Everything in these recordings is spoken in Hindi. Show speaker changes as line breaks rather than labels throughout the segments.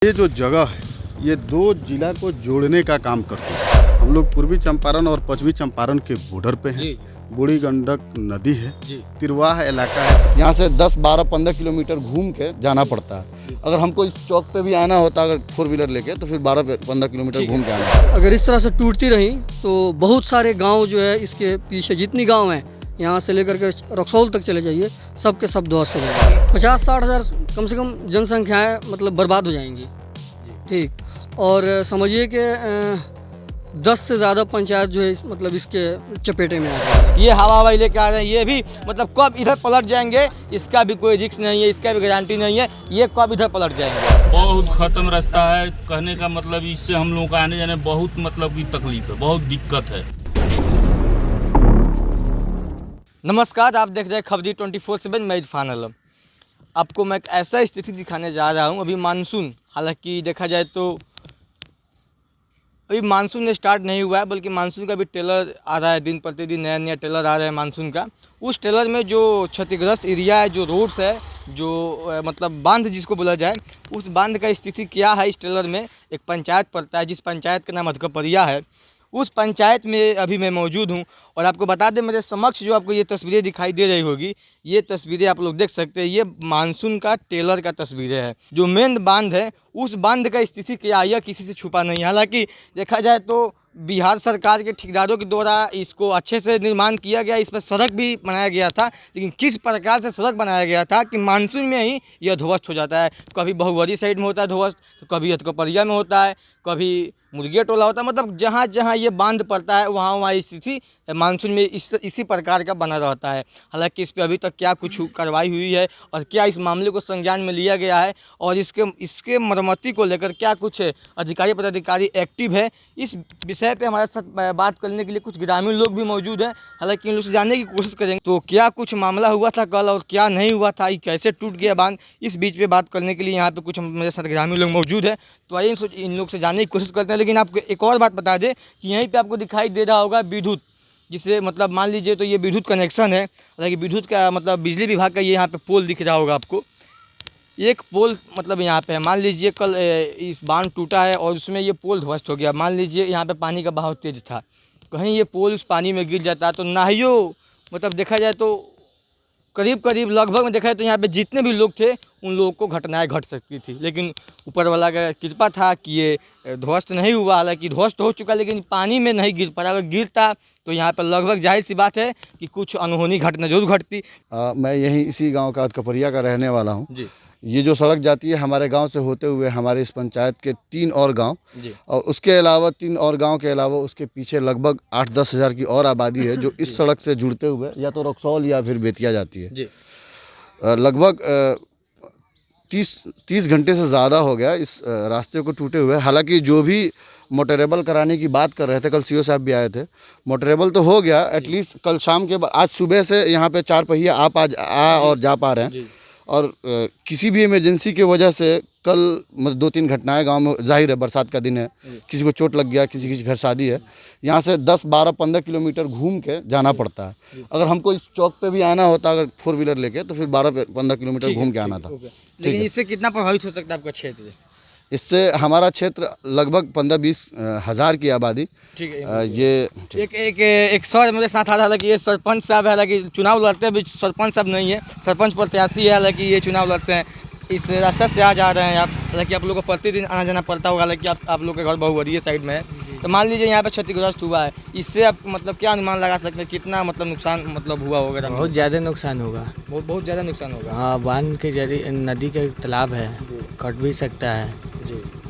ये जो जगह है ये दो जिला को जोड़ने का काम करती है। हम लोग पूर्वी चंपारण और पश्चिमी चंपारण के बॉर्डर पे हैं। बूढ़ी गंडक नदी है, तिरवाह इलाका है। यहाँ से 10, 12, 15 किलोमीटर घूम के जाना पड़ता है। अगर हमको इस चौक पे भी आना होता अगर 4 व्हीलर लेके तो फिर 12-15 किलोमीटर घूम के आना है।
अगर इस तरह से टूटती रही तो बहुत सारे गांव जो है इसके पीछे जितनी गांव हैं यहाँ से लेकर के रक्सौल तक चले जाइए, सब के सब ध्वस्त हो जाएंगे। 50-60 हज़ार कम से कम जनसंख्याएँ मतलब बर्बाद हो जाएंगी। ठीक, और समझिए कि 10 से ज़्यादा पंचायत जो है मतलब इसके चपेटे में आ जाएगी।
ये हवा हवाई लेके आ रहे हैं, ये भी मतलब कब इधर पलट जाएंगे इसका भी कोई रिस्क नहीं है, इसका भी गारंटी नहीं है, ये कब इधर पलट जाएंगे।
बहुत ख़त्म रास्ता है। कहने का मतलब इससे हम लोगों का आने जाने बहुत मतलब की तकलीफ है, बहुत दिक्कत है।
नमस्कार, आप देख रहे हैं खबरी 24/7। मैं इरफान आलम। आपको मैं एक ऐसा स्थिति दिखाने जा रहा हूँ। अभी मानसून, हालांकि देखा जाए तो अभी मानसून ने स्टार्ट नहीं हुआ है, बल्कि मानसून का भी ट्रेलर आ रहा है। दिन प्रतिदिन नया नया ट्रेलर आ रहा है मानसून का। उस ट्रेलर में जो क्षतिग्रस्त एरिया है, जो रोड्स है, जो मतलब बांध जिसको बोला जाए, उस बांध का स्थिति क्या है। इस ट्रेलर में एक पंचायत पड़ता है, जिस पंचायत का नाम अधकपरिया है। उस पंचायत में अभी मैं मौजूद हूं और आपको बता दें, मेरे समक्ष जो आपको ये तस्वीरें दिखाई दे रही होगी, ये तस्वीरें आप लोग देख सकते हैं। ये मानसून का ट्रेलर का तस्वीरें हैं। जो मेन बांध है, उस बांध का स्थिति क्या है यह किसी से छुपा नहीं है। हालांकि देखा जाए तो बिहार सरकार के ठेकेदारों के द्वारा इसको अच्छे से निर्माण किया गया, इस पर सड़क भी बनाया गया था, लेकिन किस प्रकार से सड़क बनाया गया था कि मानसून में ही यह ध्वस्त हो जाता है। कभी बहुवरी साइड में होता है ध्वस्त, तो कभी अधकपरिया में होता है, कभी मुर्गे टोला होता है। मतलब जहाँ जहाँ ये बांध पड़ता है वहाँ वहाँ स्थिति मानसून में इसी प्रकार का बना रहता है। हालांकि इस पर अभी तक क्या कुछ कार्रवाई हुई है और क्या इस मामले को संज्ञान में लिया गया है और इसके मरम्मती को लेकर क्या कुछ अधिकारी पदाधिकारी एक्टिव है, इस विषय पे हमारे साथ बात करने के लिए कुछ ग्रामीण लोग भी मौजूद हैं। हालांकि इन लोग से जानने की कोशिश करेंगे तो क्या कुछ मामला हुआ था कल और क्या नहीं हुआ था, कैसे टूट गया बांध, इस बीच पे बात करने के लिए यहाँ पे कुछ मेरे साथ ग्रामीण लोग मौजूद है। तो आइए इन लोग से जानने की कोशिश करते हैं। लेकिन आपको एक और बात बता दें कि यहीं पे आपको दिखाई दे रहा होगा विद्युत, जिसे मतलब मान लीजिए तो ये विद्युत कनेक्शन है। हालांकि विद्युत का मतलब बिजली विभाग का ये यहाँ पे पोल दिख रहा होगा आपको। एक पोल मतलब यहाँ पे है। मान लीजिए कल इस बांध टूटा है और उसमें ये पोल ध्वस्त हो गया। मान लीजिए यहाँ पे पानी का बहाव तेज था, कहीं ये पोल उस पानी में गिर जाता तो नाहियो मतलब देखा जाए तो करीब लगभग में देखा जाए तो यहाँ पे जितने भी लोग थे उन लोगों को घटनाएं घट सकती थी। लेकिन ऊपर वाला का कृपा था कि ये ध्वस्त नहीं हुआ। हालांकि ध्वस्त हो चुका लेकिन पानी में नहीं गिर पड़ा। अगर गिरता तो यहाँ पर लगभग जाहिर सी बात है कि कुछ अनहोनी घटना जरूर घटती।
मैं यहीं इसी गांव का अधकपरिया का रहने वाला हूं। ये जो सड़क जाती है हमारे गांव से होते हुए हमारे इस पंचायत के 3 और गांव और उसके अलावा 3 और गांव के अलावा उसके पीछे लगभग 8-10 हज़ार की और आबादी है जो इस सड़क से जुड़ते हुए या तो रक्सौल या फिर बेतिया जाती है। लगभग 30 घंटे से ज़्यादा हो गया इस रास्ते को टूटे हुए। हालांकि जो भी मोटरेबल कराने की बात कर रहे थे, कल सीओ साहब भी आए थे, मोटरेबल तो हो गया एटलीस्ट। कल शाम के बाद आज सुबह से यहाँ पे 4 पहिया आ और जा पा रहे हैं। और किसी भी इमरजेंसी की वजह से कल 2-3 घटनाएं गांव में, जाहिर है बरसात का दिन है, किसी को चोट लग गया, किसी की घर शादी है, यहाँ से 10, 12, 15 किलोमीटर घूम के जाना पड़ता है। अगर हमको इस चौक पे भी आना होता अगर 4 व्हीलर लेके तो फिर 12-15 किलोमीटर घूम के आना था।
लेकिन इससे कितना प्रभावित हो सकता है आपका क्षेत्र?
इससे हमारा क्षेत्र लगभग 15-20 हज़ार की आबादी।
ठीक है।
ये
एक सर मेरे साथ आ रहा है कि ये सरपंच साहब है। हालांकि चुनाव लड़ते हैं, सरपंच साहब नहीं है, सरपंच प्रत्याशी है। हालांकि ये चुनाव लड़ते हैं, इस रास्ते से आ जा रहे हैं आप। हालांकि आप लोगों को प्रतिदिन आना जाना पड़ता होगा। हालांकि आप लोग के घर बहुवरीय साइड में है, तो मान लीजिए यहाँ पे क्षतिग्रस्त हुआ है, इससे आप मतलब क्या अनुमान लगा सकते हैं कितना मतलब नुकसान मतलब हुआ होगा?
बहुत ज़्यादा नुकसान होगा।
बहुत ज़्यादा नुकसान होगा।
हाँ, बांध के जरिए नदी का तालाब है, कट भी सकता है।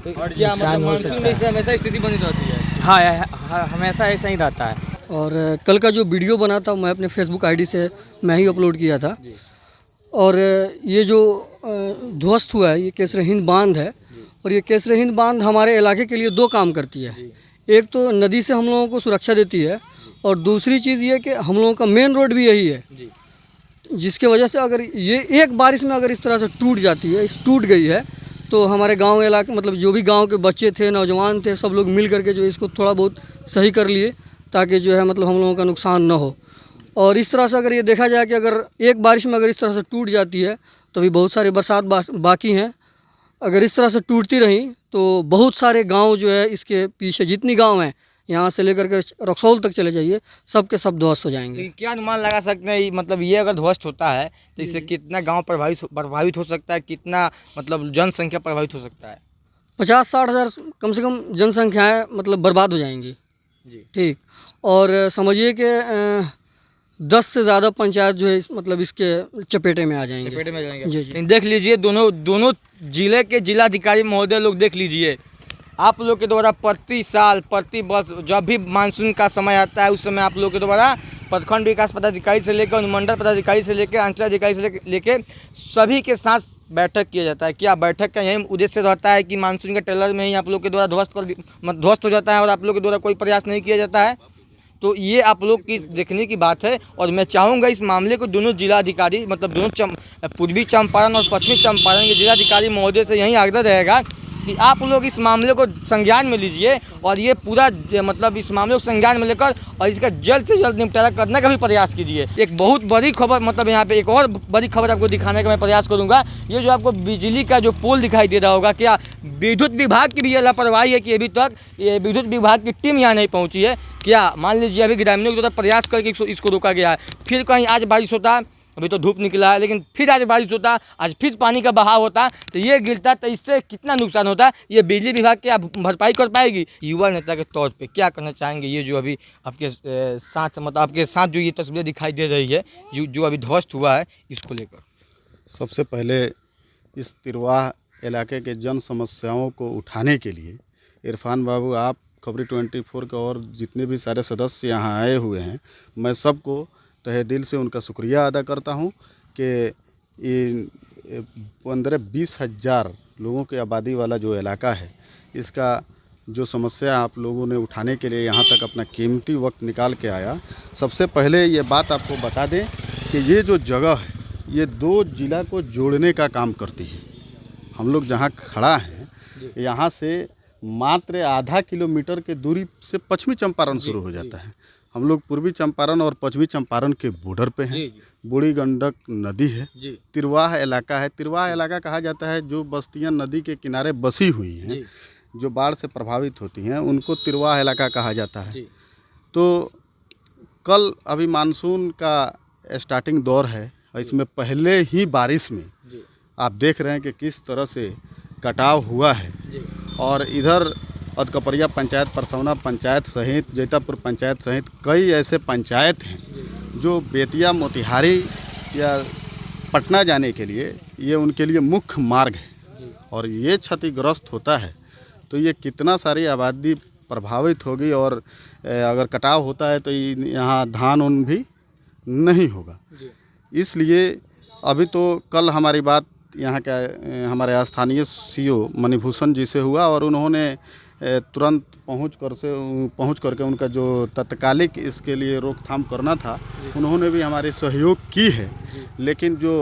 तो क्या मतलब मानसून में हमेशा स्थिति बनी रहती है?
हाँ, हमेशा ऐसा ही रहता है।
और कल का जो वीडियो बना था मैं अपने फेसबुक आईडी से मैं ही अपलोड किया था। और ये जो ध्वस्त हुआ है ये केसर हिंद बांध है। और ये केसर हिंद बांध हमारे इलाके के लिए 2 काम करती है। एक तो नदी से हम लोगों को सुरक्षा देती है और दूसरी चीज़ ये कि हम लोगों का मेन रोड भी यही है, जिसके वजह से अगर ये एक बारिश में अगर इस तरह से टूट गई है तो हमारे गांव इलाके मतलब जो भी गांव के बच्चे थे, नौजवान थे, सब लोग मिल करके जो इसको थोड़ा बहुत सही कर लिए ताकि जो है मतलब हम लोगों का नुकसान ना हो। और इस तरह से अगर ये देखा जाए कि अगर एक बारिश में अगर इस तरह से टूट जाती है तो भी बहुत सारी बरसात बाकी हैं। अगर इस तरह से टूटती रही तो बहुत सारे गांव जो है इसके पीछे जितनी गांव हैं यहाँ से लेकर के रक्सौल तक चले जाइए, सब के सब ध्वस्त हो जाएंगे।
तो क्या अनुमान लगा सकते हैं मतलब ये अगर ध्वस्त होता है तो इससे कितना गांव प्रभावित हो सकता है, कितना मतलब जनसंख्या प्रभावित हो सकता है?
50-60 हज़ार कम से कम जनसंख्याएँ मतलब बर्बाद हो जाएंगी।
जी।
ठीक। और समझिए कि 10 से ज़्यादा पंचायत जो है मतलब इसके चपेटे में आ जाएंगे।
चपेटे में जाएंगे।
जी जी।
लेकिन देख लीजिए दोनों जिले के जिलाधिकारी महोदय लोग देख लीजिए, आप लोग के द्वारा प्रति साल प्रति वर्ष जब भी मानसून का समय आता है उस समय आप लोग के द्वारा प्रखंड विकास पदाधिकारी से लेकर अनुमंडल पदाधिकारी से लेकर अंचलाधिकारी से लेकर सभी के साथ बैठक किया जाता है। क्या बैठक का यही उद्देश्य रहता है कि मानसून के टेलर में ही आप लोग के द्वारा ध्वस्त हो जाता है और आप लोग के द्वारा कोई प्रयास नहीं किया जाता है? तो ये आप लोग की देखने की बात है। और मैं चाहूँगा इस मामले को दोनों जिलाधिकारी मतलब दोनों पूर्वी चंपारण और पश्चिमी चंपारण के जिलाधिकारी महोदय से यही आग्रह रहेगा कि आप लोग इस मामले को संज्ञान में लीजिए और ये पूरा मतलब इस मामले को संज्ञान में लेकर और इसका जल्द से जल्द निपटारा करने का भी प्रयास कीजिए। एक बहुत बड़ी खबर मतलब यहाँ पे एक और बड़ी खबर आपको दिखाने का मैं प्रयास करूँगा। ये जो आपको बिजली का जो पोल दिखाई दे रहा होगा, क्या विद्युत विभाग की भी ये लापरवाही है कि अभी तक ये विद्युत विभाग की टीम यहाँ नहीं पहुँची है? क्या मान लीजिए अभी ग्रामीणों के द्वारा प्रयास करके इसको रोका गया है, फिर कहीं आज बारिश होता, अभी तो धूप निकला है, लेकिन फिर आज बारिश होता, आज फिर पानी का बहाव होता तो ये गिरता, तो इससे कितना नुकसान होता, ये बिजली विभाग क्या भरपाई कर पाएगी? युवा नेता के तौर पे क्या करना चाहेंगे? ये जो अभी आपके साथ मतलब आपके साथ जो ये तस्वीरें दिखाई दे रही है जो अभी ध्वस्त हुआ है, इसको लेकर
सबसे पहले इस तिरवाह इलाके के जन समस्याओं को उठाने के लिए इरफान बाबू, आप खबरी 24 के और जितने भी सारे सदस्य यहाँ आए हुए हैं, मैं सबको तहे दिल से उनका शुक्रिया अदा करता हूँ कि 15-20 हज़ार लोगों की आबादी वाला जो इलाका है, इसका जो समस्या आप लोगों ने उठाने के लिए यहाँ तक अपना कीमती वक्त निकाल के आया। सबसे पहले ये बात आपको बता दें कि ये जो जगह है ये 2 जिला को जोड़ने का काम करती है। हम लोग जहाँ खड़ा हैं यहाँ से मात्र आधा किलोमीटर के दूरी से पश्चिमी चंपारण शुरू हो जाता है। हम लोग पूर्वी चंपारण और पश्चिमी चंपारण के बॉर्डर पे हैं। बूढ़ी गंडक नदी है, तिरवाह इलाका है। तिरवाह इलाका कहा जाता है जो बस्तियां नदी के किनारे बसी हुई हैं, जो बाढ़ से प्रभावित होती हैं, उनको तिरवाह इलाका कहा जाता है। तो कल अभी मानसून का स्टार्टिंग दौर है, इसमें पहले ही बारिश में आप देख रहे हैं कि किस तरह से कटाव हुआ है। और इधर अधकपरिया पंचायत, परसौना पंचायत सहित जैतापुर पंचायत सहित कई ऐसे पंचायत हैं जो बेतिया, मोतिहारी या पटना जाने के लिए ये उनके लिए मुख्य मार्ग है। और ये क्षतिग्रस्त होता है तो ये कितना सारी आबादी प्रभावित होगी। और अगर कटाव होता है तो यहाँ धान उन भी नहीं होगा। इसलिए अभी तो कल हमारी बात यहाँ का हमारे स्थानीय सीओ मणिभूषण जी से हुआ और उन्होंने तुरंत पहुँच करके उनका जो तत्कालिक इसके लिए रोकथाम करना था उन्होंने भी हमारी सहयोग की है। लेकिन जो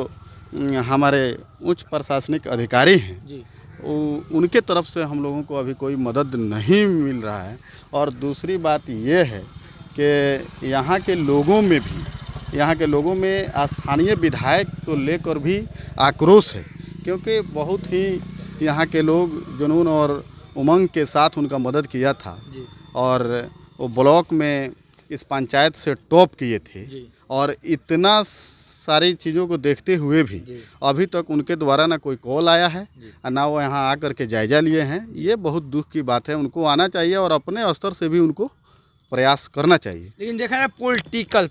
हमारे उच्च प्रशासनिक अधिकारी हैं उनके तरफ से हम लोगों को अभी कोई मदद नहीं मिल रहा है। और दूसरी बात ये है कि यहाँ के लोगों में स्थानीय विधायक को लेकर भी आक्रोश है, क्योंकि बहुत ही यहाँ के लोग जुनून और उमंग के साथ उनका मदद किया था और वो ब्लॉक में इस पंचायत से टॉप किए थे। और इतना सारी चीज़ों को देखते हुए भी अभी तक उनके द्वारा ना कोई कॉल आया है और ना वो यहाँ आकर के जायज़ा लिए हैं। ये बहुत दुख की बात है। उनको आना चाहिए और अपने स्तर से भी उनको प्रयास करना चाहिए।
लेकिन देखा जाए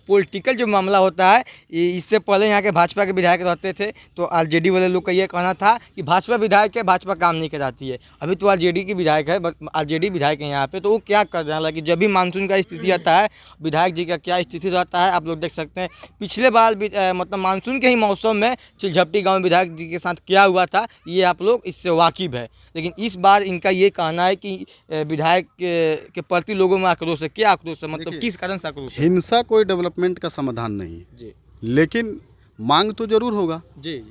पॉलिटिकल जो मामला होता है, इससे पहले यहाँ के भाजपा के विधायक रहते थे तो आरजेडी वाले लोग का ये कहना था कि भाजपा विधायक है, भाजपा काम नहीं कराती है। अभी तो आरजेडी की विधायक है, आरजेडी विधायक है यहाँ पे, तो वो क्या कर रहा है कि जब भी मानसून का स्थिति आता है विधायक जी का क्या स्थिति रहता है आप लोग देख सकते हैं। पिछले बार मतलब मानसून के ही मौसम में चिलझपटी गाँव विधायक जी के साथ क्या हुआ था ये आप लोग इससे वाकिफ़ है। लेकिन इस बार इनका ये कहना है कि विधायक के प्रति लोगों में आक्रोश है। क्या आक्रोश है, मतलब किस कारण से आक्रोश है?
हिंसा कोई डेवलपमेंट का समाधान नहीं है, लेकिन मांग तो जरूर होगा।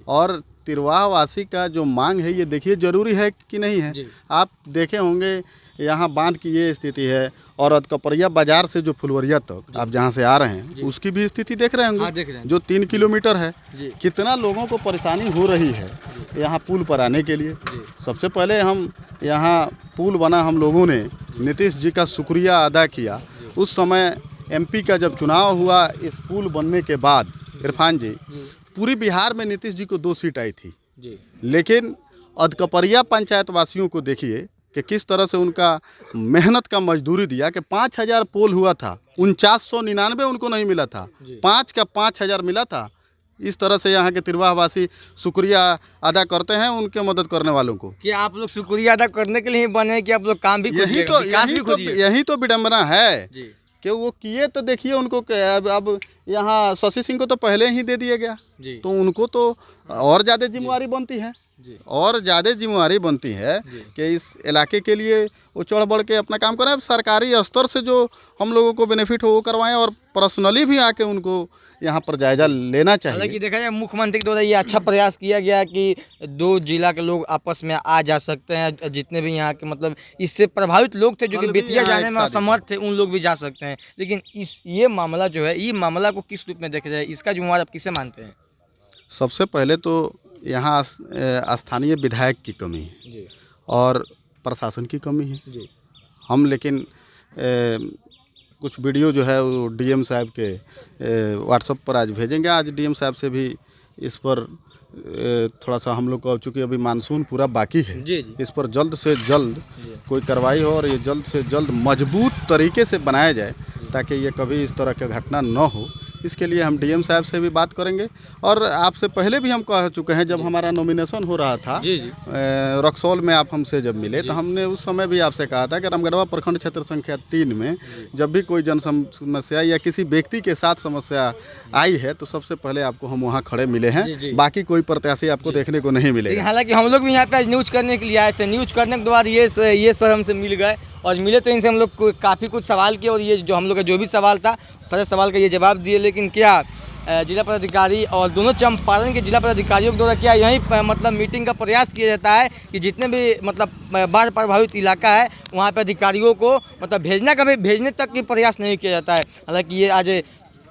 और तिरवाह वासी का जो मांग है ये देखिए जरूरी है कि नहीं है। आप देखे होंगे
यहाँ बांध की ये स्थिति है, और अधकपरिया बाजार से जो फुलवरिया तक आप जहाँ से आ रहे हैं उसकी भी स्थिति देख रहे
हाँ, देख रहे
होंगे,
हैं।
जो 3 किलोमीटर है।
जी।
कितना लोगों को परेशानी हो रही है यहाँ पुल पर आने के लिए। सबसे पहले हम यहाँ पुल बना, हम लोगों ने नीतीश जी का शुक्रिया अदा किया। उस समय MP का जब चुनाव हुआ, इस पुल बनने के बाद इरफान जी, पूरी बिहार में नीतीश जी को 2 सीट आई थी, लेकिन अधकपरिया पंचायत वासियों को देखिए कि किस तरह से उनका मेहनत का मजदूरी दिया कि 5000 पोल हुआ था, 4999 उनको नहीं मिला था, 5 का 5000 मिला था। इस तरह से यहाँ के तिरवाहवासी शुक्रिया अदा करते हैं उनके मदद करने वालों को।
कि आप लोग शुक्रिया अदा करने के लिए ही बने कि आप लोग काम भी
यही तो विडम्बना है कि वो किए, तो देखिए उनको अब यहाँ शशि सिंह को तो पहले ही दे दिया गया, तो उनको तो और ज़्यादा जिम्मेवारी बनती है, और ज़्यादा जिम्मेवारी बनती है कि इस इलाके के लिए वो चढ़ बढ़ के अपना काम करें। सरकारी स्तर से जो हम लोगों को बेनिफिट हो वो करवाएं, और पर्सनली भी आके उनको यहाँ पर जायजा लेना चाहिए।
हालांकि देखा जाए मुख्यमंत्री के द्वारा ये अच्छा प्रयास किया गया कि 2 जिला के लोग आपस में आ जा सकते हैं, जितने भी यहाँ के मतलब इससे प्रभावित लोग थे जो कि बेतिया जाने में असमर्थ थे, उन लोग भी जा सकते हैं। लेकिन ये मामला जो है, ये मामला को किस रूप में देखा जाए, इसका जिम्मेवार आप किसे मानते हैं?
सबसे पहले तो यहाँ स्थानीय विधायक की कमी है और प्रशासन की कमी है। हम लेकिन कुछ वीडियो जो है वो DM साहब के व्हाट्सएप पर आज भेजेंगे। आज DM साहब से भी इस पर थोड़ा सा हम लोग को, चूँकि अभी मानसून पूरा बाकी है, इस पर जल्द से जल्द कोई कार्रवाई हो और ये जल्द से जल्द मजबूत तरीके से बनाया जाए ताकि ये कभी इस तरह की घटना न हो। इसके लिए हम DM साहब से भी बात करेंगे। और आपसे पहले भी हम कह चुके हैं, जब हमारा नॉमिनेशन हो रहा था रक्सौल में, आप हमसे जब मिले तो हमने उस समय भी आपसे कहा था कि रामगढ़वा प्रखंड क्षेत्र संख्या 3 में जब भी कोई जन समस्या या किसी व्यक्ति के साथ समस्या आई है तो सबसे पहले आपको हम वहाँ खड़े मिले हैं, बाकी कोई प्रत्याशी आपको देखने को नहीं मिलेगा।
हालांकि हम लोग भी यहाँ पे आज न्यूज़ करने के लिए आए थे। न्यूज़ करने के बाद ये सर हमसे मिल गए, और मिले तो इनसे हम लोग को काफ़ी कुछ सवाल किए, और ये जो हम लोग का जो भी सवाल था सारे सवाल का ये जवाब दिए। लेकिन क्या जिला पदाधिकारी और दोनों चंपारण के जिला पदाधिकारियों के द्वारा क्या यही मतलब मीटिंग का प्रयास किया जाता है कि जितने भी मतलब बाढ़ प्रभावित इलाका है वहाँ पे अधिकारियों को मतलब भेजने तक की प्रयास नहीं किया जाता है। हालांकि ये आज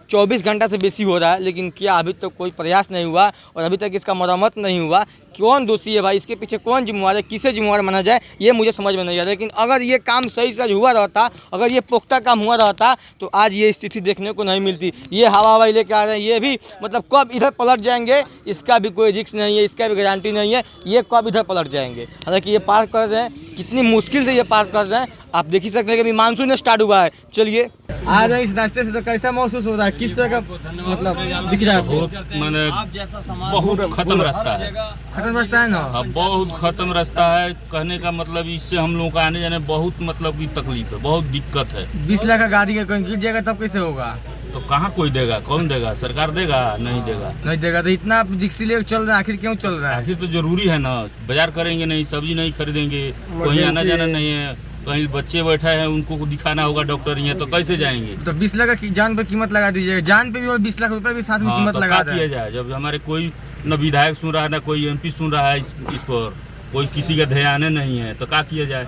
24 घंटा से बेसी हो रहा है, लेकिन क्या अभी तक कोई प्रयास नहीं हुआ और अभी तक इसका मरम्मत नहीं हुआ। कौन दोषी है भाई, इसके पीछे कौन जिम्मेवार है, किसे जिम्मेवार माना जाए, ये मुझे समझ में नहीं आ रहा। लेकिन अगर ये काम सही से हुआ रहता, अगर ये पुख्ता काम हुआ रहता तो आज ये स्थिति देखने को नहीं मिलती। ये हवा लेके आ रहे हैं, ये भी मतलब कब इधर पलट जाएंगे इसका भी कोई रिस्क नहीं है, इसका भी गारंटी नहीं है ये कब इधर पलट जाएंगे। हालांकि ये पार कर रहे हैं, कितनी मुश्किल से ये पार कर रहे हैं, आप देख ही सकते हैं कि अभी मानसून स्टार्ट हुआ है। चलिए आ रहे इस रास्ते से, तो कैसा महसूस हो रहा है, किस तरह का मतलब दिख रहा है?
बहुत मैंने बहुत खत्म रास्ता है,
खत्म रास्ता है ना?
हाँ, बहुत खत्म रास्ता है। कहने का मतलब इससे हम लोगों का आने जाने बहुत मतलब की तकलीफ है, बहुत दिक्कत है।
20 लाख का गाड़ी का कहीं गिर जाएगा तब कैसे होगा?
तो कहाँ कोई देगा, कौन देगा, सरकार देगा? नहीं देगा,
नहीं देगा। तो इतना आप रिक्शा लेकर चल रहे हैं, आखिर क्यों चल रहा है?
आखिर तो जरूरी है ना, बाजार करेंगे नहीं, सब्जी नहीं खरीदेंगे, कहीं आना जाना नहीं है, कहीं बच्चे बैठे हैं उनको दिखाना होगा डॉक्टर यहाँ, तो कैसे जाएंगे?
तो 20 लाख की जान पे कीमत लगा दीजिएगा, जान पे भी और 20 लाख रुपए भी साथ में
हाँ,
कीमत
तो
लगा
किया जाए जब हमारे कोई न विधायक सुन रहा है, ना कोई MP सुन रहा है, इस पर कोई किसी का ध्यान नहीं है, तो क्या किया जाए?